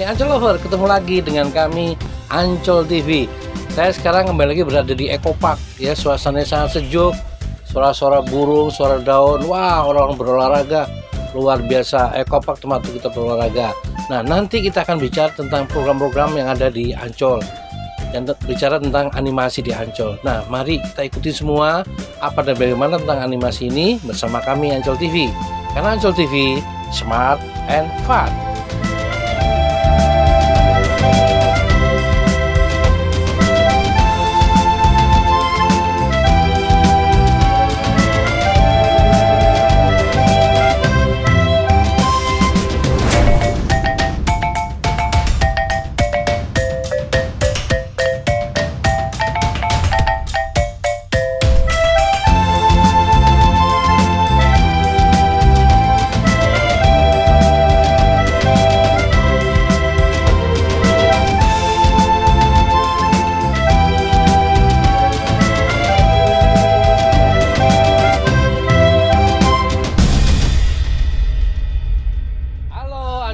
Hai Ancol Lover, ketemu lagi dengan kami Ancol TV. Saya sekarang kembali lagi berada di Eco Park ya, suasananya sangat sejuk, suara-suara burung, suara daun. Wah, orang berolahraga luar biasa. Eco Park tempat kita berolahraga. Nah, nanti kita akan bicara tentang program-program yang ada di Ancol, yang bicara tentang animasi di Ancol. Nah, mari kita ikuti semua apa dan bagaimana tentang animasi ini bersama kami Ancol TV. Karena Ancol TV smart and fun.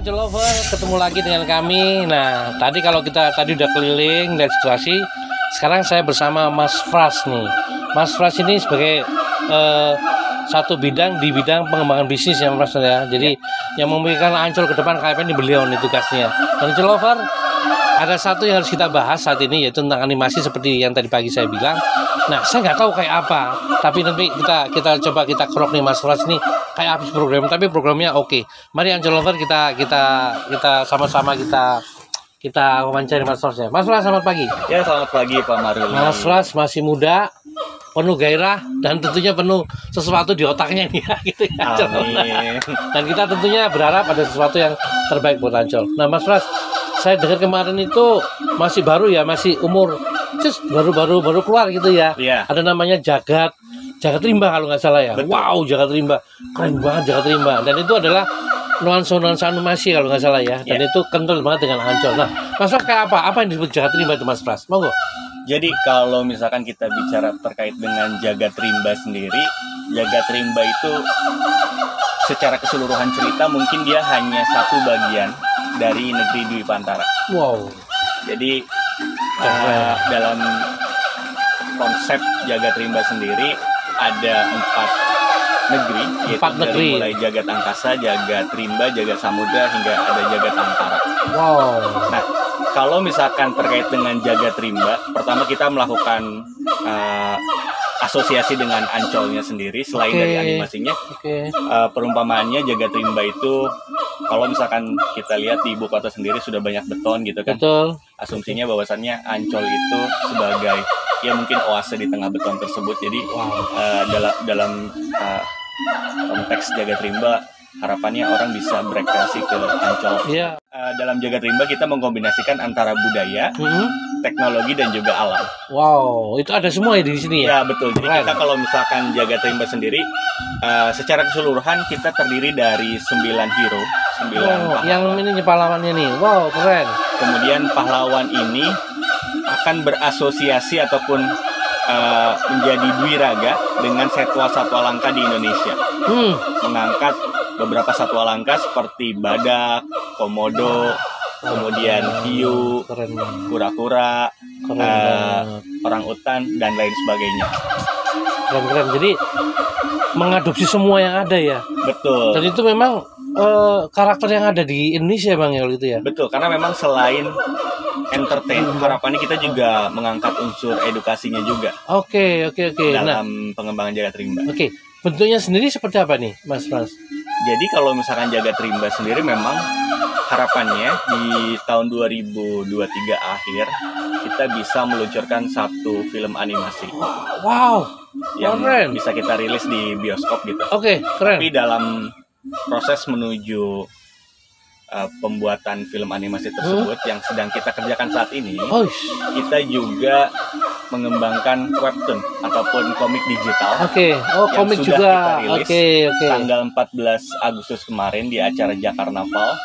Ancol Lover, ketemu lagi dengan kami. Nah, tadi udah keliling dan situasi. Sekarang saya bersama Mas Fras nih. Mas Fras ini sebagai satu bidang di bidang pengembangan bisnis ya Mas ya. Jadi yang memikirkan Ancol ke depan kayak ini beliau nih tugasnya. Ancol Lover, ada satu yang harus kita bahas saat ini yaitu tentang animasi seperti yang tadi pagi saya bilang. Nah, saya nggak tahu kayak apa, tapi nanti kita coba kita kerok nih Mas Fras ini kayak habis program, tapi programnya oke. Mari Ancol Lover kita sama-sama kita wawancara Mas Fras ya. Mas Fras, selamat pagi. Ya, selamat pagi Pak Maruli. Mas Fras masih muda, penuh gairah dan tentunya penuh sesuatu di otaknya nih ya, gitu ya. Amin. Dan kita tentunya berharap ada sesuatu yang terbaik buat Ancol. Nah, Mas Fras, saya dengar kemarin itu masih baru ya, masih umur baru keluar gitu ya. Iya. Ada namanya Jagat Rimba kalau nggak salah ya. Betul. Wow, Jagat Rimba, keren banget Jagat Rimba. Dan itu adalah nuansa animasi kalau nggak salah ya. Dan itu kental banget dengan Ancol. Nah, Mas Fras, kayak apa yang disebut Jagat Rimba itu Mas Fras? Monggo. Jadi kalau misalkan kita bicara terkait dengan Jagat Rimba sendiri, Jagat Rimba itu secara keseluruhan cerita mungkin dia hanya satu bagian dari negeri Dwi Pantara. Wow. Jadi dalam konsep Jagat Rimba sendiri ada 4 negeri, yaitu dari mulai Jagat Angkasa, Jagat Rimba, Jagat Samudra hingga ada Jagat Antara. Wow. Nah, kalau misalkan terkait dengan Jagat Rimba, pertama kita melakukan asosiasi dengan Ancolnya sendiri selain dari animasinya. Perumpamaannya Jagat Rimba itu kalau misalkan kita lihat di ibu kota sendiri sudah banyak beton gitu kan. Betul. Asumsinya bahwasannya Ancol itu sebagai ya mungkin oase di tengah beton tersebut. Jadi dalam konteks Jagat Rimba harapannya orang bisa berekreasi ke Ancol. Iya. Dalam Jagat Rimba kita mengkombinasikan antara budaya, teknologi dan juga alam. Wow, itu ada semua ya di sini ya. Ya betul. Jadi kita kalau misalkan Jagat Rimba sendiri, secara keseluruhan kita terdiri dari 9 hero, 9 pahlawan. Yang ini pahlawannya nih. Wow, keren. Kemudian pahlawan ini akan berasosiasi ataupun menjadi dwiraga dengan satwa-satwa langka di Indonesia. Mengangkat beberapa satwa langka seperti badak, komodo, kemudian hiu, kura-kura, orang utan dan lain sebagainya. Keren. Jadi mengadopsi semua yang ada ya. Betul. Dan itu memang karakter yang ada di Indonesia Bang ya gitu ya. Betul, karena memang selain entertain, harapannya kita juga mengangkat unsur edukasinya juga. Oke. Dalam pengembangan Jagat Rimba. Oke. Bentuknya sendiri seperti apa nih, Mas Fras? Jadi kalau misalkan Jagat Rimba sendiri memang harapannya di tahun 2023 akhir kita bisa meluncurkan satu film animasi. Wow. Yang keren. Bisa kita rilis di bioskop gitu. Oke, keren. Tapi dalam proses menuju pembuatan film animasi tersebut yang sedang kita kerjakan saat ini, kita juga mengembangkan webtoon ataupun komik digital. Komik sudah juga. Kita rilis tanggal 14 Agustus kemarin di acara Jakarnaval,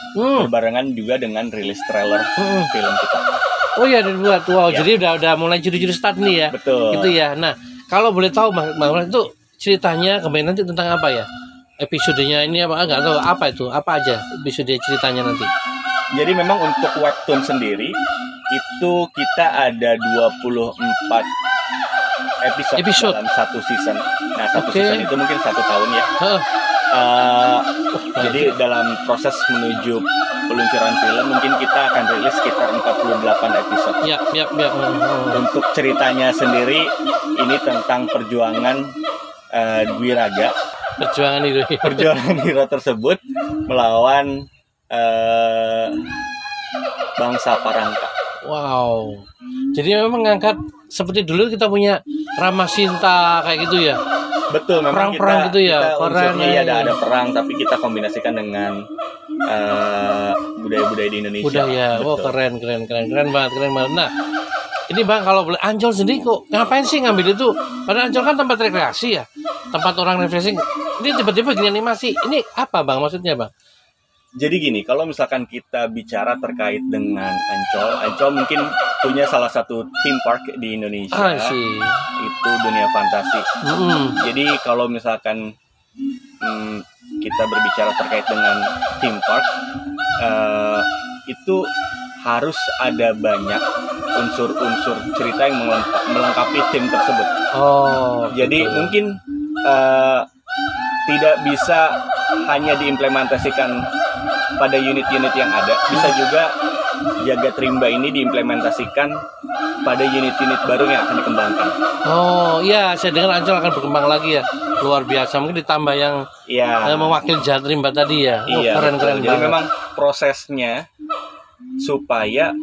berbarengan juga dengan rilis trailer film kita. Oh iya, dibuat. Wow, ya. Jadi udah mulai curi-curi start nih ya. Betul. Gitu ya. Nah, kalau boleh tahu Mas itu ceritanya kemarin nanti tentang apa ya? Episodenya ini apa? Enggak tahu apa itu. Apa aja episode ceritanya nanti? Jadi memang untuk webtoon sendiri itu kita ada 24 episode dalam satu season. Nah, satu season itu mungkin 1 tahun ya. Jadi dalam proses menuju peluncuran film mungkin kita akan rilis sekitar 48 episode. Untuk ceritanya sendiri ini tentang perjuangan Dwiraga. Perjuangan hero tersebut melawan bangsa Parangka. Wow. Jadi memang ngangkat seperti dulu kita punya Ramasinta kayak gitu ya. Betul, memang perang-perang gitu ya. Unsurnya ada perang, tapi kita kombinasikan dengan budaya-budaya di Indonesia. Budaya. Oh, keren banget. Nah, ini Bang, kalau boleh, Ancol sendiri kok ngapain sih ngambil itu? Padahal Ancol kan tempat rekreasi ya, tempat orang refreshing. Ini tiba-tiba gini animasi. Ini apa Bang maksudnya Bang? Jadi gini, kalau misalkan kita bicara terkait dengan Ancol mungkin punya salah satu theme park di Indonesia. Itu Dunia Fantasi. Jadi kalau misalkan kita berbicara terkait dengan theme park, itu harus ada banyak unsur-unsur cerita yang melengkapi theme tersebut. Jadi mungkin tidak bisa hanya diimplementasikan pada unit-unit yang ada, bisa juga Jagat Rimba ini diimplementasikan pada unit-unit baru yang akan dikembangkan. Oh iya, saya dengar Ancol akan berkembang lagi ya, luar biasa. Mungkin ditambah yang mewakili Jagat Rimba tadi ya. Keren Jadi banget. Memang prosesnya supaya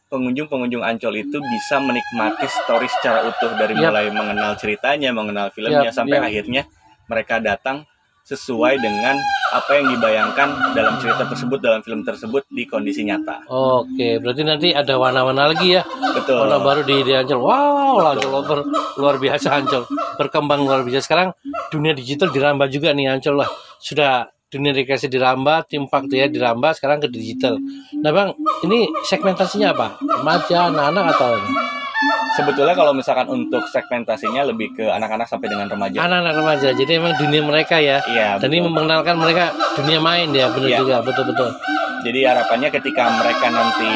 pengunjung Ancol itu bisa menikmati story secara utuh dari mulai mengenal ceritanya, mengenal filmnya sampai akhirnya mereka datang sesuai dengan apa yang dibayangkan dalam cerita tersebut, dalam film tersebut di kondisi nyata. Oke, berarti nanti ada warna-warna lagi ya. Betul. Warna baru di Ancol. Wow, Ancol Lover luar biasa Ancol. Berkembang luar biasa. Sekarang dunia digital dirambah juga nih Ancol lah. Sudah dunia rekreasi dirambah, theme park ya dirambah, sekarang ke digital. Nah Bang, ini segmentasinya apa? Remaja, anak-anak atau apa? Sebetulnya kalau misalkan untuk segmentasinya lebih ke anak-anak sampai dengan remaja. Anak-anak remaja, jadi memang dunia mereka ya. Iya. Dan ini mengenalkan mereka dunia main ya, benar juga, betul-betul. Jadi harapannya ketika mereka nanti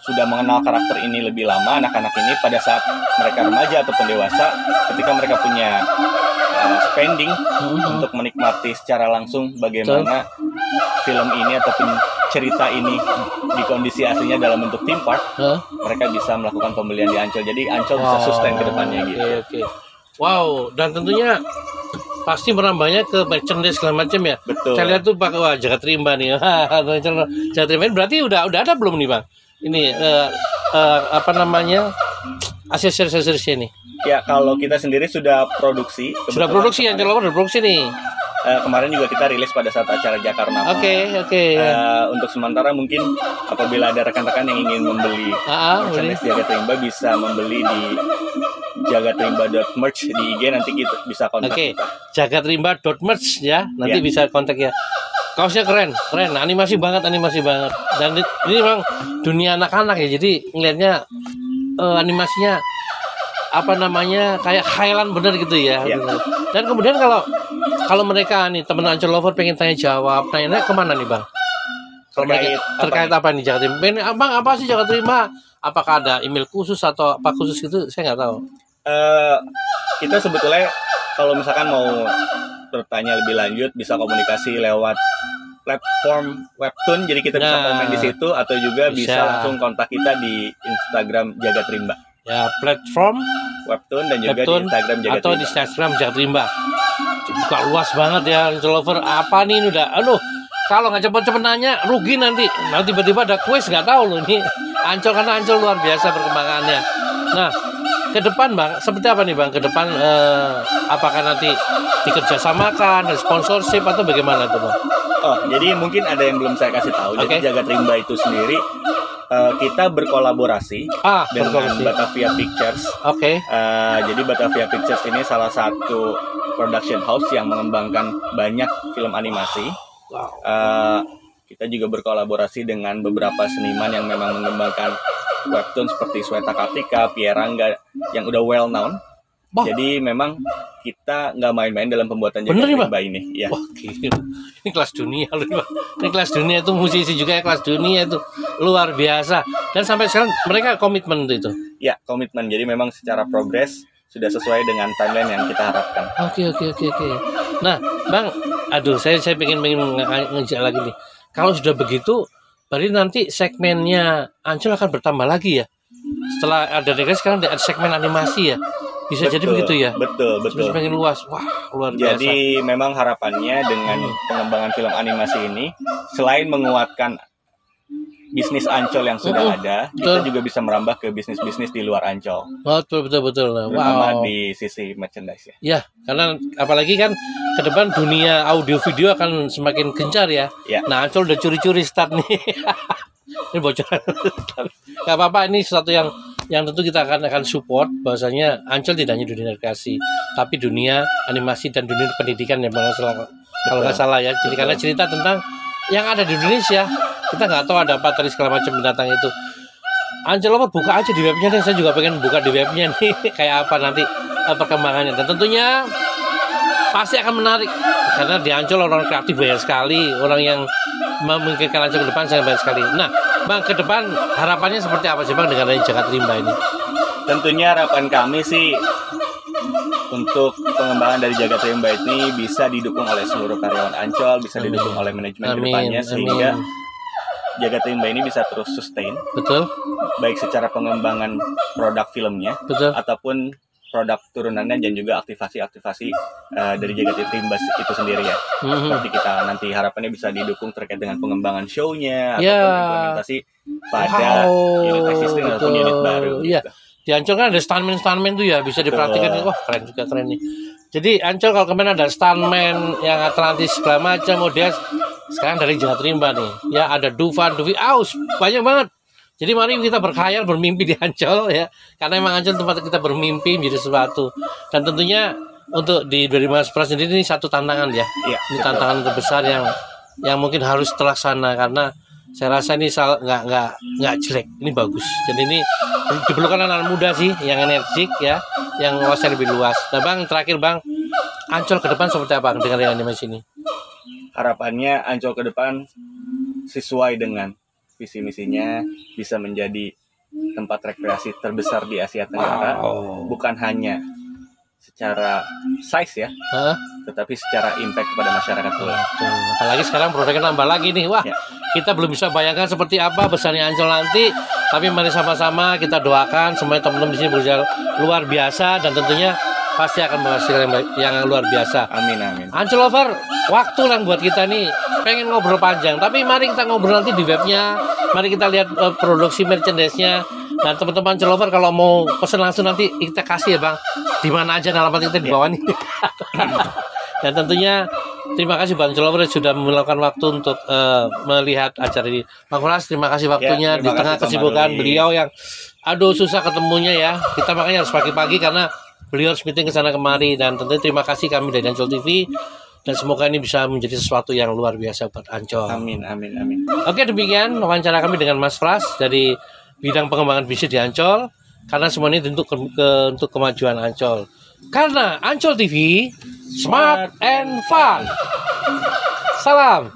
sudah mengenal karakter ini lebih lama, anak-anak ini pada saat mereka remaja ataupun dewasa, ketika mereka punya spending untuk menikmati secara langsung bagaimana film ini ataupun cerita ini di kondisi aslinya dalam bentuk theme park, mereka bisa melakukan pembelian di Ancol. Jadi Ancol bisa sustain ke depannya gitu. Oke. Wow, dan tentunya pasti menambahnya ke merchandise segala macam ya. Betul. Saya lihat tuh pakai Jagat Rimba nih. Jagat Rimba berarti udah ada belum nih Bang? Ini apa namanya? Aksesoris-aksesorisnya nih. Ya, kalau kita sendiri sudah produksi. Sudah produksi, Ancol Lover udah produksi nih. Kemarin juga kita rilis pada saat acara Jakarnaval. Oke. Untuk sementara mungkin apabila ada rekan-rekan yang ingin membeli merchandise Jagat Rimba bisa membeli di jagatrimba.merch di IG, nanti kita bisa kontak kita. Jagatrimba.merch ya, nanti bisa kontak ya. Kaosnya keren, animasi banget. Dan ini memang dunia anak-anak ya, jadi ngelihatnya animasinya apa namanya kayak Highland bener gitu ya. Dan kemudian kalau mereka nih teman Ancol Lover pengen tanya jawab, tanya kemana nih Bang? Terkait apa nih Jagat Rimba? Bang, apa sih Jagat Rimba? Apakah ada email khusus atau apa khusus gitu? Saya nggak tahu. Kita sebetulnya kalau misalkan mau bertanya lebih lanjut bisa komunikasi lewat platform webtoon, jadi kita bisa komen di situ atau juga bisa langsung kontak kita di Instagram Jagat Rimba. Ya, platform webtoon dan juga di Instagram Jagat Rimba. Atau di Instagram Jagat Rimba. Buka luas banget ya Ancol Lover. Apa nih udah? Kalau nggak cepet-cepet nanya rugi nanti. Nah tiba-tiba ada kuis nggak tahu loh ini. Ancol karena Ancol luar biasa perkembangannya. Nah, ke depan Bang, seperti apa nih Bang? Ke depan apakah nanti dikerjasamakan, ada sponsorship atau bagaimana tuh Bang? Jadi mungkin ada yang belum saya kasih tahu. Jadi Jagat Rimba itu sendiri kita berkolaborasi dengan Batavia Pictures. Jadi Batavia Pictures ini salah satu production house yang mengembangkan banyak film animasi. Kita juga berkolaborasi dengan beberapa seniman yang memang mengembangkan webtoon seperti Sweta Kartika, Pierre Rangga yang udah well known. Wah. Jadi memang kita nggak main-main dalam pembuatan Bener jagat nih, Bang? rimba ini. Ya. Wah, gila. Ini kelas dunia loh, Bang. Ini kelas dunia itu musisi juga ya, kelas dunia itu luar biasa. Dan sampai sekarang mereka komitmen itu. Ya, komitmen. Jadi memang secara progres sudah sesuai dengan timeline yang kita harapkan. Oke. Nah, Bang, aduh, saya pengen ngejak lagi nih. Kalau sudah begitu, berarti nanti segmennya Ancol akan bertambah lagi ya. Setelah ada regresi sekarang ada segmen animasi ya. Bisa jadi begitu ya. Betul. Semakin luas. Wah, luar biasa. Jadi memang harapannya dengan pengembangan film animasi ini, selain menguatkan bisnis Ancol yang sudah ada, kita juga bisa merambah ke bisnis-bisnis di luar Ancol. Betul. Terutama di sisi merchandise ya. Ya, karena apalagi kan ke depan dunia audio video akan semakin gencar ya. Ya. Nah, Ancol udah curi-curi start nih. Ini bocoran. Gak apa-apa, ini sesuatu yang tentu kita akan support, bahwasanya Ancol tidak hanya dunia rekreasi, tapi dunia animasi dan dunia pendidikan ya, kalau nggak salah ya. Jadi karena cerita tentang yang ada di Indonesia, kita nggak tahu ada apa tadi segala macam binatang itu. Ancol Lovers buka aja di webnya deh, saya juga pengen buka di webnya nih kayak apa nanti perkembangannya, dan tentunya pasti akan menarik karena di Ancol orang kreatif banyak sekali, orang yang memikirkan Ancol ke depan sangat banyak sekali. Nah, Bang, ke depan harapannya seperti apa sih Bang dengan adanya Jagat Rimba ini? Tentunya harapan kami sih untuk pengembangan dari Jagat Rimba ini bisa didukung oleh seluruh karyawan Ancol, bisa didukung oleh manajemen kedepannya, sehingga Jagat Rimba ini bisa terus sustain. Betul. Baik secara pengembangan produk filmnya, Betul. ataupun produk turunannya dan juga aktivasi-aktivasi dari Jagat Rimba itu sendiri ya. Seperti kita nanti harapannya bisa didukung terkait dengan pengembangan show-nya ataupun implementasi pada unit existing ataupun unit baru. Iya. Gitu. Di Ancol kan ada stuntman tuh ya, bisa diperhatikan. Wah, keren nih. Jadi Ancol kalau kemarin ada stuntman yang Atlantis segala macam, model sekarang dari Jagat Rimba nih. Ya, ada Dufan, Duvi, Aus, banyak banget. Jadi mari kita berkhayal, bermimpi di Ancol ya. Karena emang Ancol tempat kita bermimpi menjadi sesuatu. Dan tentunya untuk di 2015 sendiri ini satu tantangan ya. Iya, ini tantangan terbesar yang mungkin harus terlaksana, karena saya rasa ini nggak jelek, ini bagus. Jadi ini diperlukan anak muda sih yang energik ya, yang wawasan lebih luas. Nah, Bang, terakhir Bang, Ancol ke depan seperti apa dengan animasi ini? Harapannya Ancol ke depan sesuai dengan visi misinya, bisa menjadi tempat rekreasi terbesar di Asia Tenggara. Bukan hanya secara size ya, tetapi secara impact kepada masyarakat pula. Apalagi sekarang produknya nambah lagi nih. Wah, kita belum bisa bayangkan seperti apa besarnya Ancol nanti. Tapi mari sama-sama kita doakan semuanya teman-teman di sini berjalan luar biasa, dan tentunya pasti akan menghasilkan yang luar biasa. Amin. Ancol Lover, waktu lah buat kita nih pengen ngobrol panjang, tapi mari kita ngobrol nanti di webnya. Mari kita lihat produksi merchandise-nya. Dan teman-teman Ancol Lover kalau mau pesan langsung nanti kita kasih ya Bang, di mana aja alamat kita di bawah nih. Dan tentunya terima kasih Bang Ancol Lover sudah meluangkan waktu untuk melihat acara ini. Bang Fras, terima kasih waktunya di tengah kesibukan beliau yang susah ketemunya ya. Kita makanya harus pagi-pagi karena beliau harus meeting ke sana kemari. Dan tentunya terima kasih kami dari Ancol TV, dan semoga ini bisa menjadi sesuatu yang luar biasa buat Ancol. Amin. Oke, demikian wawancara kami dengan Mas Fras dari bidang pengembangan bisnis di Ancol, karena semua ini untuk kemajuan Ancol. Karena Ancol TV Smart and Fun. Salam.